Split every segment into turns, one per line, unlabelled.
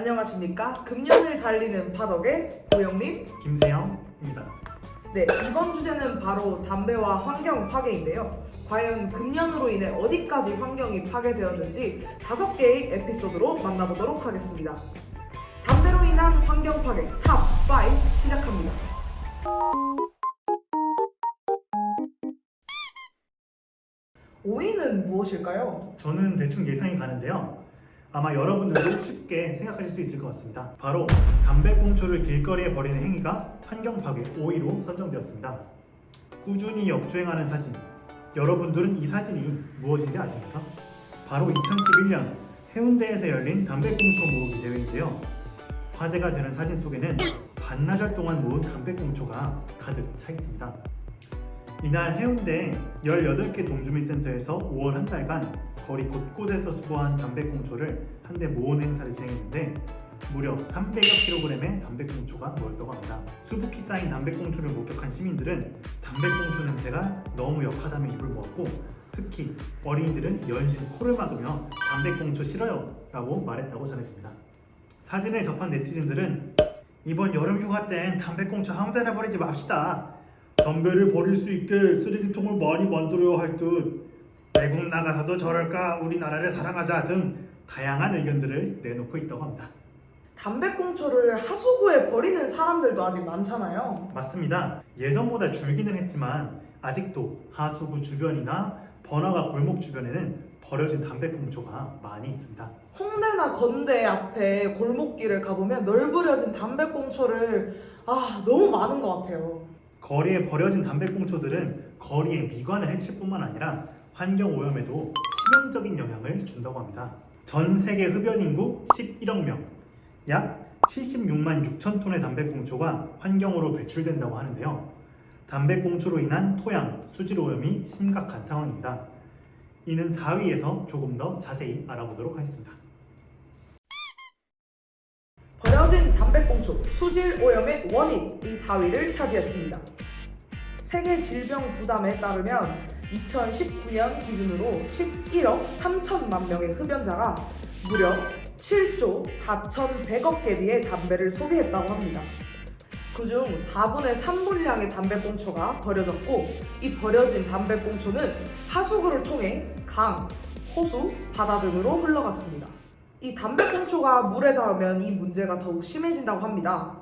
안녕하십니까? 금년을 달리는 파덕의 오영님,
김세영입니다.
네, 이번 주제는 바로 담배와 환경 파괴인데요. 과연 금년으로 인해 어디까지 환경이 파괴되었는지 5개의 에피소드로 만나보도록 하겠습니다. 담배로 인한 환경 파괴 탑5 시작합니다. 5위는 무엇일까요?
저는 대충 예상이 가는데요. 아마 여러분들도 쉽게 생각하실 수 있을 것 같습니다. 바로 담배꽁초를 길거리에 버리는 행위가 환경 파괴 5위로 선정되었습니다. 꾸준히 역주행하는 사진. 여러분들은 이 사진이 무엇인지 아십니까? 바로 2011년 해운대에서 열린 담배꽁초 모으기 대회인데요. 화제가 되는 사진 속에는 반나절 동안 모은 담배꽁초가 가득 차 있습니다. 이날 해운대 18개 동주민센터에서 5월 한 달간 거리 곳곳에서 수거한 담배꽁초를 한데 모은 행사를 진행했는데 무려 300여 킬로그램의 담배꽁초가 모였다고 합니다. 수북히 쌓인 담배꽁초를 목격한 시민들은 담배꽁초 냄새가 너무 역하다며 입을 모았고, 특히 어린이들은 연신 코를 막으며 담배꽁초 싫어요 라고 말했다고 전했습니다. 사진을 접한 네티즌들은 이번 여름휴가 땐 담배꽁초 아무데나 버리지 맙시다. 담배를 버릴 수 있게 쓰레기통을 많이 만들어야 할 듯, 외국 나가서도 저럴까, 우리나라를 사랑하자 등 다양한 의견들을 내놓고 있다고 합니다.
담배꽁초를 하수구에 버리는 사람들도 아직 많잖아요.
맞습니다. 예전보다 줄기는 했지만 아직도 하수구 주변이나 번화가 골목 주변에는 버려진 담배꽁초가 많이 있습니다.
홍대나 건대 앞에 골목길을 가보면 널브러진 담배꽁초를 너무 많은 것 같아요.
거리에 버려진 담배꽁초들은 거리의 미관을 해칠 뿐만 아니라 환경 오염에도 치명적인 영향을 준다고 합니다. 전 세계 흡연 인구 11억 명, 약 76만 6천 톤의 담배꽁초가 환경으로 배출된다고 하는데요. 담배꽁초로 인한 토양, 수질 오염이 심각한 상황입니다. 이는 4위에서 조금 더 자세히 알아보도록 하겠습니다.
버려진 담배꽁초 수질 오염의 원인이 4위를 차지했습니다. 세계 질병 부담에 따르면 2019년 기준으로 11억 3천만 명의 흡연자가 무려 7조 4,100억 개비의 담배를 소비했다고 합니다. 그중 4분의 3분량의 담배꽁초가 버려졌고, 이 버려진 담배꽁초는 하수구를 통해 강, 호수, 바다 등으로 흘러갔습니다. 이 담배꽁초가 물에 닿으면 이 문제가 더욱 심해진다고 합니다.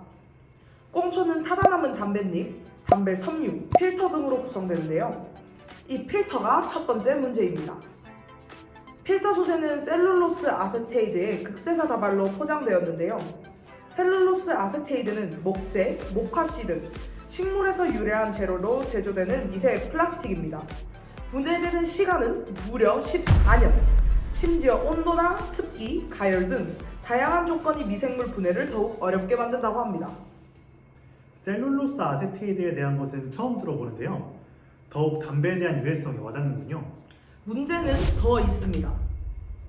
꽁초는 타다 남은 담뱃잎, 담배 섬유, 필터 등으로 구성되는데요. 이 필터가 첫 번째 문제입니다. 필터 소재는 셀룰로스 아세테이드의 극세사 다발로 포장되었는데요. 셀룰로스 아세테이드는 목재, 목화씨 등 식물에서 유래한 재료로 제조되는 미세 플라스틱입니다. 분해되는 시간은 무려 14년. 심지어 온도나 습기, 가열 등 다양한 조건이 미생물 분해를 더욱 어렵게 만든다고 합니다.
셀룰로스 아세테이드에 대한 것은 처음 들어보는데요. 더욱 담배에 대한 유해성이 와닿는군요.
문제는 더 있습니다.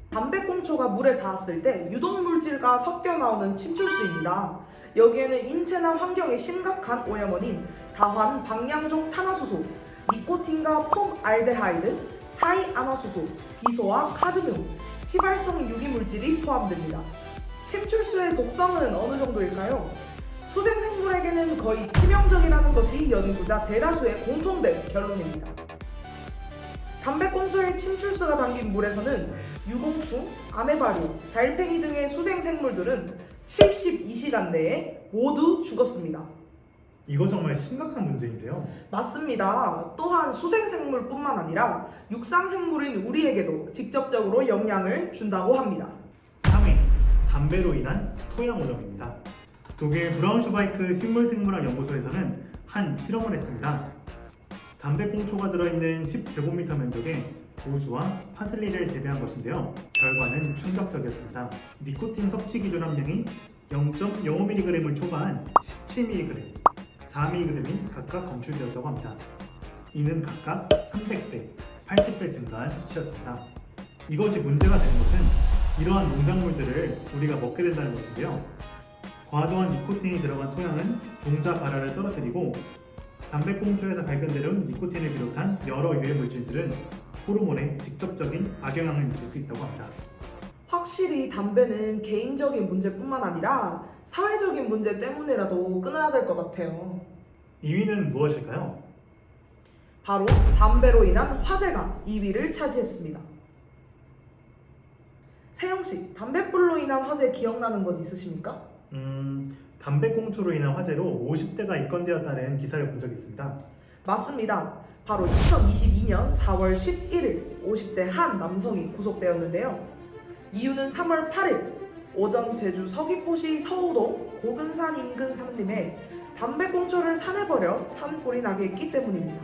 담배꽁초가 물에 닿았을 때 유독물질과 섞여 나오는 침출수입니다. 여기에는 인체나 환경에 심각한 오염원인 다환 방향족 탄화수소, 니코틴과 폼알데하이드, 사이아나수소, 비소와 카드뮴, 휘발성 유기물질이 포함됩니다. 침출수의 독성은 어느 정도일까요? 수생생물에게는 거의 치명적이라는 것이 연구자 대다수의 공통된 결론입니다. 담배꽁초의 침출수가 담긴 물에서는 유공충, 아메바류, 달팽이 등의 수생생물들은 72시간 내에 모두 죽었습니다.
이거 정말 심각한 문제인데요.
맞습니다. 또한 수생생물뿐만 아니라 육상생물인 우리에게도 직접적으로 영향을 준다고 합니다.
3위, 담배로 인한 토양 오염입니다. 독일 브라운슈바이크 식물생물학 연구소에서는 한 실험을 했습니다. 담배꽁초가 들어있는 10제곱미터 면적에 고수와 파슬리를 재배한 것인데요. 결과는 충격적이었습니다. 니코틴 섭취 기준 함량이 0.05mg을 초과한 17mg, 4mg이 각각 검출되었다고 합니다. 이는 각각 300배, 80배 증가한 수치였습니다. 이것이 문제가 되는 것은 이러한 농작물들을 우리가 먹게 된다는 것인데요. 과도한 니코틴이 들어간 토양은 종자 발화를 떨어뜨리고, 담배꽁초에서 발견되는 니코틴을 비롯한 여러 유해 물질들은 호르몬에 직접적인 악영향을 미칠 수 있다고 합니다.
확실히 담배는 개인적인 문제뿐만 아니라 사회적인 문제 때문이라도 끊어야 될 것 같아요.
2위는 무엇일까요?
바로 담배로 인한 화재가 2위를 차지했습니다. 세영씨, 담뱃불로 인한 화재 기억나는 것 있으십니까?
담배꽁초로 인한 화재로 50대가 입건되었다는 기사를 본 적이 있습니다.
맞습니다. 바로 2022년 4월 11일 50대 한 남성이 구속되었는데요. 이유는 3월 8일 오전 제주 서귀포시 서우동 고근산 인근 산림에 담배꽁초를 산에 버려 산불이 나게 했기 때문입니다.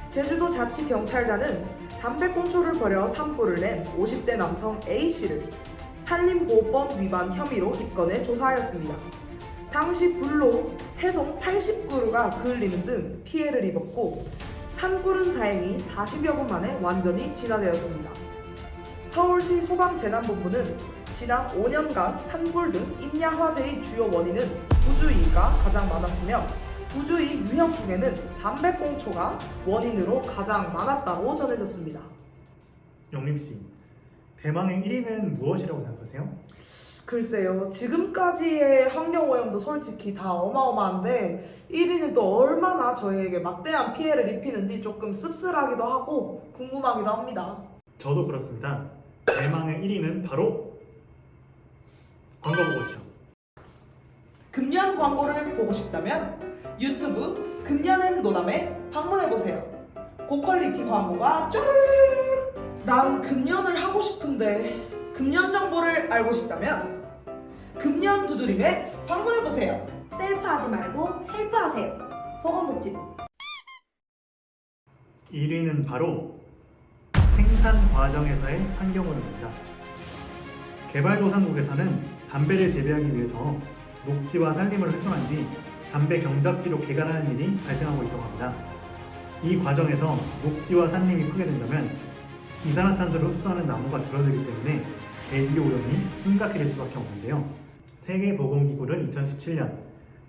제주도 자치경찰단은 담배꽁초를 버려 산불을 낸 50대 남성 A씨를 산림보호법 위반 혐의로 입건해 조사하였습니다. 당시 불로 해송 80그루가 그을리는 등 피해를 입었고 산불은 다행히 40여 분 만에 완전히 진화되었습니다. 서울시 소방재난본부는 지난 5년간 산불 등 임야 화재의 주요 원인은 부주의가 가장 많았으며 부주의 유형 중에는 담배꽁초가 원인으로 가장 많았다고 전해졌습니다.
영림씨, 대망의 1위는 무엇이라고 생각하세요?
글쎄요, 지금까지의 환경오염도 솔직히 다 어마어마한데 1위는 또 얼마나 저희에게 막대한 피해를 입히는지 조금 씁쓸하기도 하고 궁금하기도 합니다.
저도 그렇습니다. 대망의 1위는 바로 광고 보고 오시죠.
금연 광고를 보고 싶다면 유튜브 금연앤 노담에 방문해보세요. 고퀄리티 광고가 쫄! 난 금연을 하고 싶은데 금연 정보를 알고 싶다면 금연 두드림에 방문해보세요.
셀프하지 말고 헬프하세요. 보건복지부.
1위는 바로 생산 과정에서의 환경오염입니다. 개발도상국에서는 담배를 재배하기 위해서 녹지와 산림을 훼손한 뒤 담배 경작지로 개간하는 일이 발생하고 있다고 합니다. 이 과정에서 녹지와 산림이 파괴된다면 이산화탄소를 흡수하는 나무가 줄어들기 때문에 대기 오염이 심각해질 수밖에 없는데요. 세계보건기구는 2017년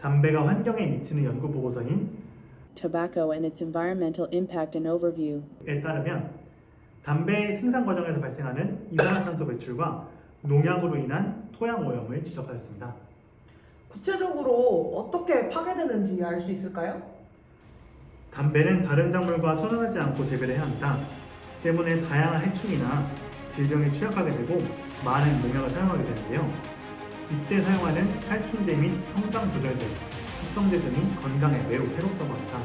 담배가 환경에 미치는 연구 보고서인
Tobacco and its Environmental Impact and Overview에
따르면 담배 생산 과정에서 발생하는 이산화탄소 배출과 농약으로 인한 토양 오염을 지적하였습니다.
구체적으로 어떻게 파괴되는지 알 수 있을까요?
담배는 다른 작물과 손을 않고 재배를 해야 합니다. 때문에 다양한 해충이나 질병에 취약하게 되고 많은 농약을 사용하게 되는데요. 이때 사용하는 살충제 및 성장 조절제, 합성제 등이 건강에 매우 해롭다고 합니다.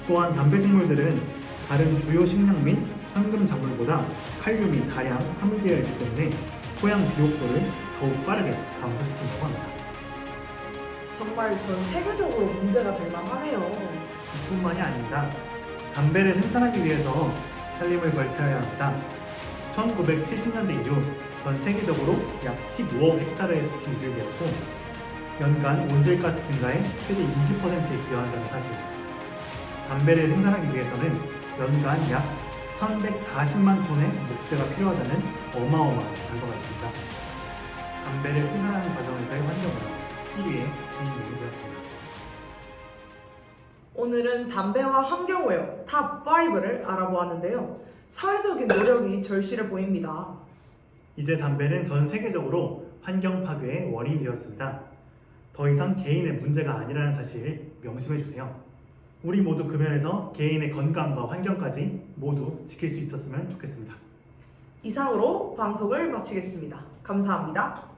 또한 담배식물들은 다른 주요 식량 및 황금 작물보다 칼륨이 다량 함유되어 있기 때문에 토양 비옥도를 더욱 빠르게 감소시킨다고 합니다.
정말 전 세계적으로 문제가 될 만하네요.
이뿐만이 아닙니다. 담배를 생산하기 위해서 산림을 걸쳐야 합니다. 1970년대 이후 전 세계적으로 약 15억 헥타르의 숲이 유실되었고 연간 온실가스 증가의 최대 20%에 기여한다는 사실. 담배를 생산하기 위해서는 연간 약 1140만 톤의 목재가 필요하다는 어마어마한 결과가 있습니다. 담배를 생산하는 과정에서의 환경오염 1위의 주인공이 되었습니다.
오늘은 담배와 환경오염 탑5를 알아보았는데요. 사회적인 노력이 절실해 보입니다.
이제 담배는 전 세계적으로 환경 파괴의 원인이 되었습니다. 더 이상 개인의 문제가 아니라는 사실 명심해 주세요. 우리 모두 금연에서 개인의 건강과 환경까지 모두 지킬 수 있었으면 좋겠습니다.
이상으로 방송을 마치겠습니다. 감사합니다.